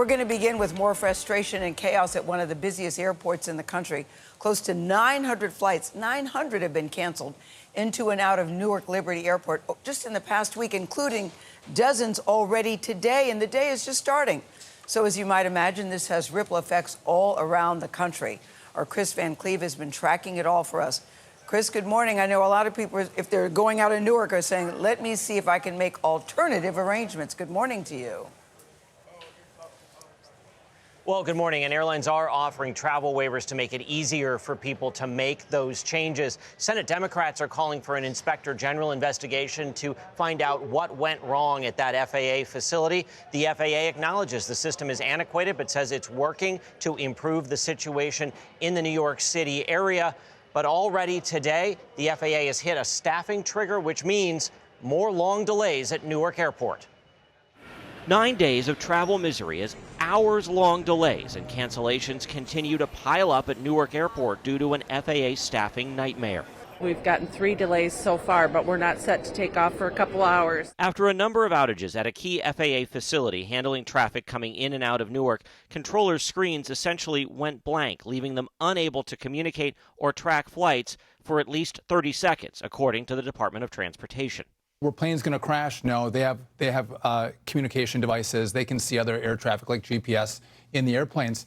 we're going to begin with more frustration and chaos at one of the busiest airports in the country. Close to 900 flights, 900 have been canceled into and out of Newark Liberty Airport just in the past week, including dozens already today, and the day is just starting. So as you might imagine, this has ripple effects all around the country. Our Chris Van Cleve has been tracking it all for us. Chris, good morning. I know a lot of people, if they're going out of Newark, are saying, let me see if I can make alternative arrangements. Good morning to you. Well, good morning. And airlines are offering travel waivers to make it easier for people to make those changes. Senate Democrats are calling for an inspector general investigation to find out what went wrong at that FAA facility. The FAA acknowledges the system is antiquated, but says it's working to improve the situation in the New York City area. But already today, the FAA has hit a staffing trigger, which means more long delays at Newark Airport. 9 days of travel misery as hours-long delays and cancellations continue to pile up at Newark Airport due to an FAA staffing nightmare. We've gotten 3 delays so far, but we're not set to take off for a couple hours. After a number of outages at a key FAA facility handling traffic coming in and out of Newark, controllers' screens essentially went blank, leaving them unable to communicate or track flights for at least 30 seconds, according to the Department of Transportation. Were planes going to crash? No, they have communication devices. They can see other air traffic like GPS in the airplanes.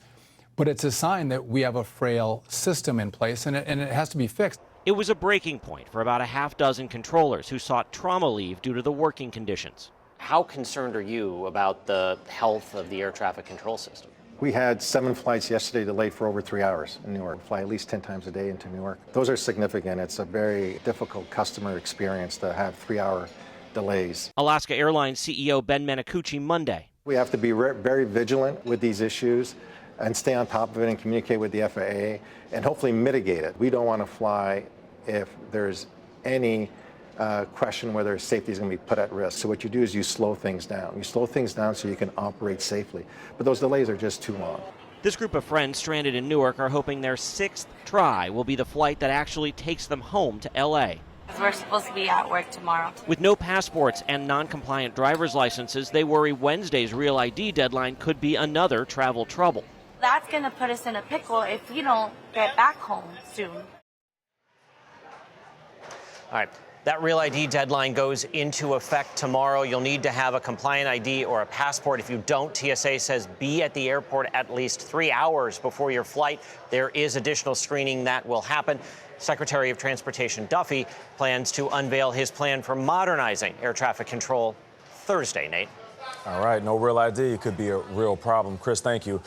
But it's a sign that we have a frail system in place, and it has to be fixed. It was a breaking point for about a half dozen controllers who sought trauma leave due to the working conditions. How concerned are you about the health of the air traffic control system? We had 7 flights yesterday delayed for over 3 hours in Newark. We fly at least 10 times a day into Newark. Those are significant. It's a very difficult customer experience to have 3-hour delays. Alaska Airlines CEO Ben Menicucci Monday. We have to be very vigilant with these issues and stay on top of it and communicate with the FAA and hopefully mitigate it. We don't want to fly if there's any question whether safety is going to be put at risk. So what you do is you slow things down. You slow things down so you can operate safely. But those delays are just too long. This group of friends stranded in Newark are hoping their 6th try will be the flight that actually takes them home to L.A. We're supposed to be at work tomorrow. With no passports and non-compliant driver's licenses, they worry Wednesday's Real ID deadline could be another travel trouble. That's going to put us in a pickle if we don't get back home soon. All right. That Real ID deadline goes into effect tomorrow. You'll need to have a compliant ID or a passport. If you don't, TSA says be at the airport at least 3 hours before your flight. There is additional screening that will happen. Secretary of Transportation Duffy plans to unveil his plan for modernizing air traffic control Thursday, Nate. All right, no Real ID could be a real problem. Chris, thank you.